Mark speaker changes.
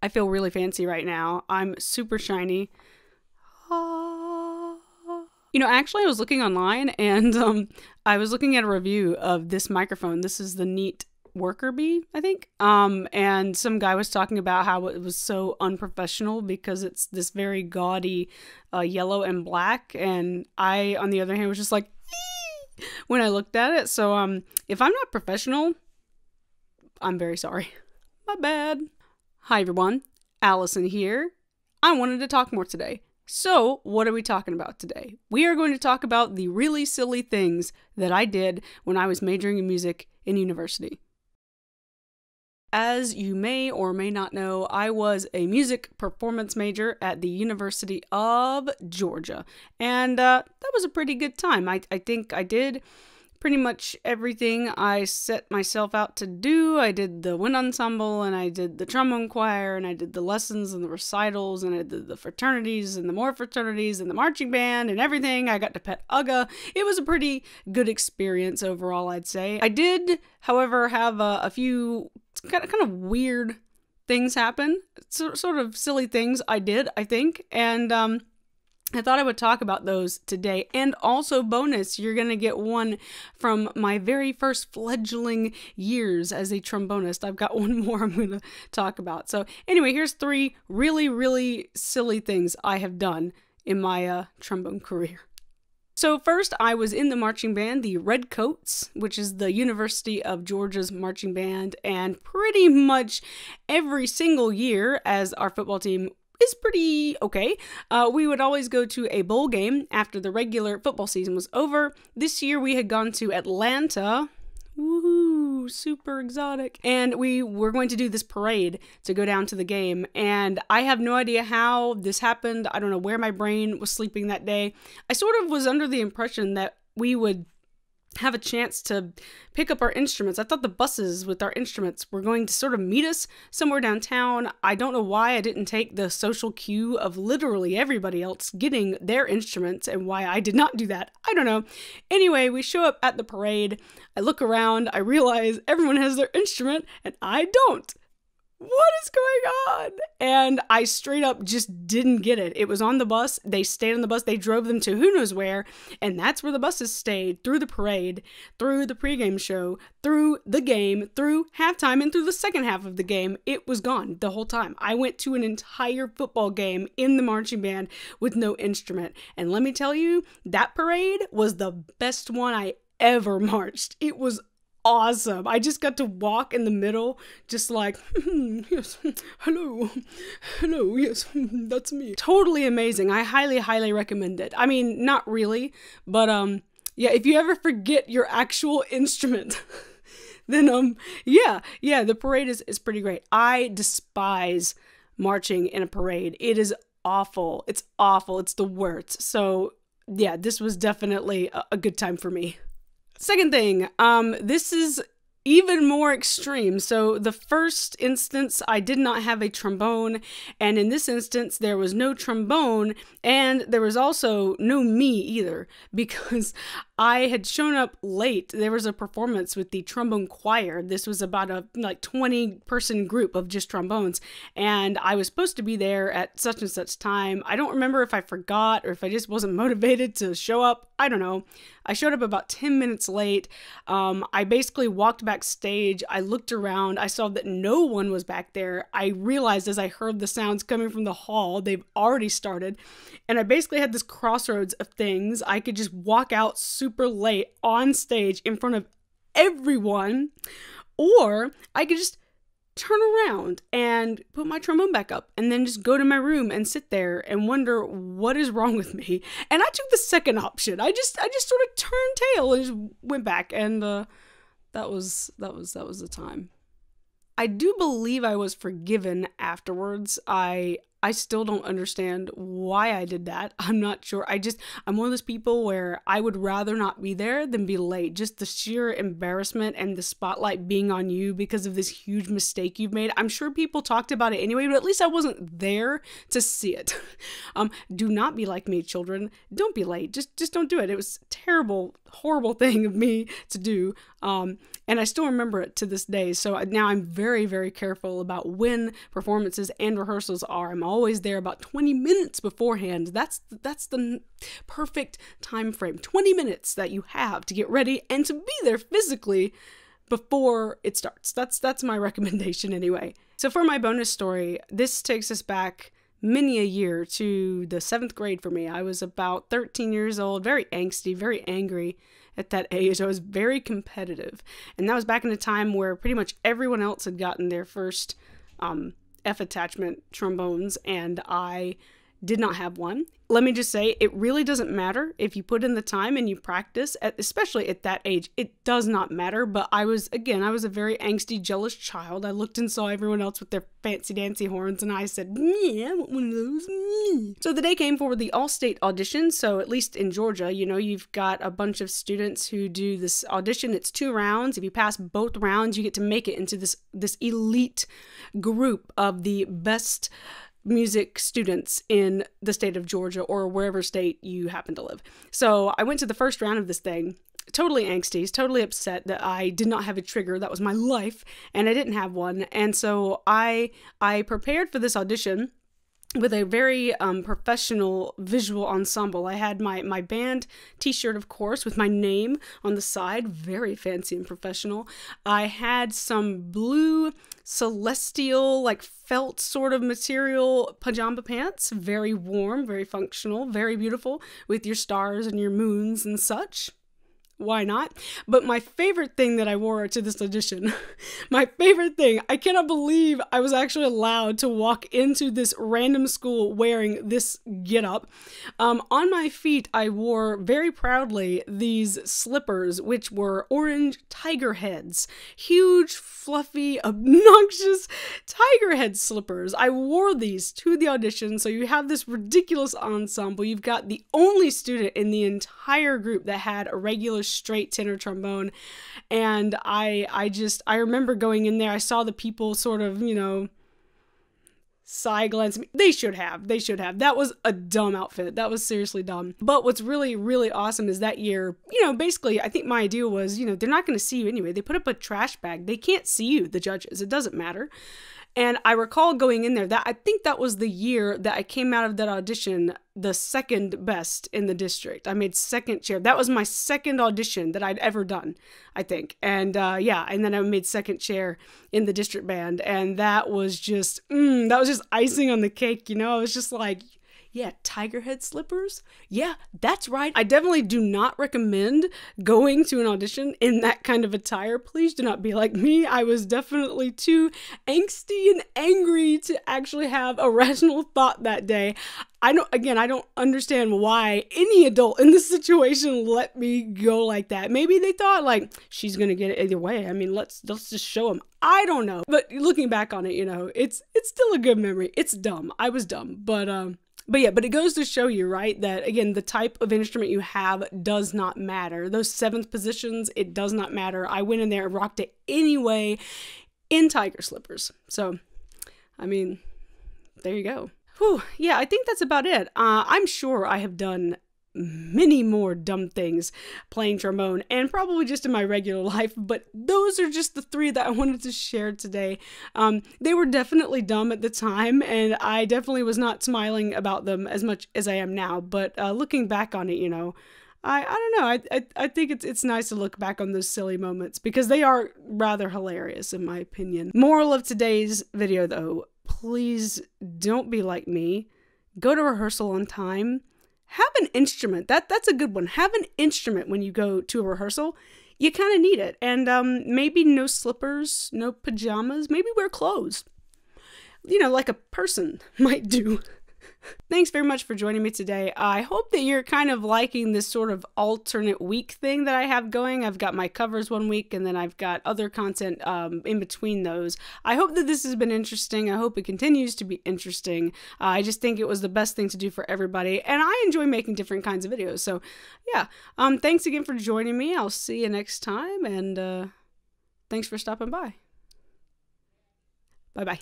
Speaker 1: I feel really fancy right now. I'm super shiny. You know, actually I was looking online and I was looking at a review of this microphone. This is the Neat Worker Bee, I think. And some guy was talking about how it was so unprofessional because it's this very gaudy yellow and black. And I, on the other hand, was just like, ee! When I looked at it. So if I'm not professional, I'm very sorry. My bad. Hi everyone, Allison here. I wanted to talk more today. So, what are we talking about today? We are going to talk about the really silly things that I did when I was majoring in music in university. As you may or may not know, I was a music performance major at the University of Georgia, and that was a pretty good time. I think I did pretty much everything I set myself out to do. I did the wind ensemble, and I did the trombone choir, and I did the lessons and the recitals, and I did the fraternities and the more fraternities and the marching band and everything. I got to pet Ugga. It was a pretty good experience overall, I'd say. I did, however, have a few kind of weird things happen. Sort of silly things I did, I think. And I thought I would talk about those today. And also bonus, you're going to get one from my very first fledgling years as a trombonist. I've got one more I'm going to talk about. So anyway, here's 3 really, really silly things I have done in my trombone career. So first, I was in the marching band, the Redcoats, which is the University of Georgia's marching band. And pretty much every single year, as our football team is pretty okay, we would always go to a bowl game after the regular football season was over. This year we had gone to Atlanta. Woohoo, super exotic. And we were going to do this parade to go down to the game. And I have no idea how this happened. I don't know where my brain was sleeping that day. I sort of was under the impression that we would have a chance to pick up our instruments. I thought the buses with our instruments were going to sort of meet us somewhere downtown. I don't know why I didn't take the social cue of literally everybody else getting their instruments and why I did not do that. I don't know. Anyway, we show up at the parade. I look around. I realize everyone has their instrument and I don't. What is going on? And I straight up just didn't get it. It was on the bus. They stayed on the bus. They drove them to who knows where. And that's where the buses stayed through the parade, through the pregame show, through the game, through halftime, and through the second half of the game. It was gone the whole time. I went to an entire football game in the marching band with no instrument. And let me tell you, that parade was the best one I ever marched. It was awesome. I just got to walk in the middle, just like, yes, hello, yes, that's me. Totally amazing. I highly, highly recommend it. I mean, not really, but yeah, if you ever forget your actual instrument, then yeah, the parade is pretty great. I despise marching in a parade. It is awful. It's awful. It's the worst. So yeah, this was definitely a good time for me. Second thing, this is even more extreme. So the first instance, I did not have a trombone, and in this instance, there was no trombone, and there was also no me either, because I had shown up late. There was a performance with the trombone choir. This was about a 20-person group of just trombones, and I was supposed to be there at such and such time. I don't remember if I forgot or if I just wasn't motivated to show up. I don't know. I showed up about 10 minutes late. I basically walked backstage. I looked around. I saw that no one was back there. I realized as I heard the sounds coming from the hall, they've already started. And I basically had this crossroads of things. I could just walk out super late on stage in front of everyone, or I could just turn around and put my trombone back up and then just go to my room and sit there and wonder what is wrong with me. And I took the second option. I just sort of turned tail and just went back, and that was the time. I do believe I was forgiven afterwards. I I still don't understand why I did that. I'm not sure. I'm one of those people where I would rather not be there than be late. Just the sheer embarrassment and the spotlight being on you because of this huge mistake you've made. I'm sure people talked about it anyway, but at least I wasn't there to see it. Do not be like me, children. Don't be late. Just don't do it. It was a terrible, horrible thing of me to do. And I still remember it to this day. So now I'm very, very careful about when performances and rehearsals are. I'm always there about 20 minutes beforehand. That's the perfect time frame. 20 minutes that you have to get ready and to be there physically before it starts. That's my recommendation anyway. So for my bonus story, this takes us back many a year to the 7th grade for me. I was about 13 years old, very angsty, very angry at that age. I was very competitive. And that was back in a time where pretty much everyone else had gotten their first F attachment trombones, and I did not have one. Let me just say, it really doesn't matter if you put in the time and you practice, especially at that age. It does not matter. But I was a very angsty, jealous child. I looked and saw everyone else with their fancy dancy horns, and I said, me, I want one of those, me. So the day came for the all-state audition. So at least in Georgia, you've got a bunch of students who do this audition. It's 2 rounds. If you pass both rounds, you get to make it into this elite group of the best music students in the state of Georgia or wherever state you happen to live. So I went to the first round of this thing, totally angsty, totally upset that I did not have a trigger. That was my life, and I didn't have one. And so I prepared for this audition with a very professional visual ensemble. I had my band t-shirt, of course, with my name on the side, very fancy and professional. I had some blue celestial, like felt sort of material pajama pants, very warm, very functional, very beautiful, with your stars and your moons and such. Why not? But my favorite thing that I wore to this audition, my favorite thing, I cannot believe I was actually allowed to walk into this random school wearing this getup. On my feet, I wore very proudly these slippers, which were orange tiger heads. Huge, fluffy, obnoxious tiger head slippers. I wore these to the audition, so you have this ridiculous ensemble. You've got the only student in the entire group that had a regular straight tenor trombone, and I remember going in there. I saw the people sort of, side glance. They should have. That was a dumb outfit. That was seriously dumb. But what's really, really awesome is that year, basically, I think my idea was, they're not going to see you anyway. They put up a trash bag. They can't see you, the judges. It doesn't matter. And I recall going in there, that I think that was the year that I came out of that audition the second best in the district. I made second chair. That was my second audition that I'd ever done, I think. And and then I made second chair in the district band. And that was just icing on the cake, I was just like, yeah, tiger head slippers? Yeah, that's right. I definitely do not recommend going to an audition in that kind of attire. Please do not be like me. I was definitely too angsty and angry to actually have a rational thought that day. I don't understand why any adult in this situation let me go like that. Maybe they thought, like, she's going to get it either way. I mean, let's just show them. I don't know. But looking back on it, it's still a good memory. It's dumb. I was dumb. But it goes to show you, right, that, again, the type of instrument you have does not matter. Those 7th positions, it does not matter. I went in there and rocked it anyway in tiger slippers. So, I mean, there you go. Whew, yeah, I think that's about it. I'm sure I have done many more dumb things playing trombone and probably just in my regular life, but those are just the 3 that I wanted to share today. They were definitely dumb at the time, and I definitely was not smiling about them as much as I am now, but looking back on it, I don't know, I think it's nice to look back on those silly moments because they are rather hilarious in my opinion. Moral of today's video though, please don't be like me. Go to rehearsal on time. Have an instrument. That's a good one. Have an instrument when you go to a rehearsal. You kind of need it. And maybe no slippers, no pajamas. Maybe wear clothes. Like a person might do. Thanks very much for joining me today. I hope that you're kind of liking this sort of alternate week thing that I have going. I've got my covers one week and then I've got other content in between those. I hope that this has been interesting. I hope it continues to be interesting. I just think it was the best thing to do for everybody, and I enjoy making different kinds of videos. So yeah, thanks again for joining me. I'll see you next time, and thanks for stopping by. Bye-bye.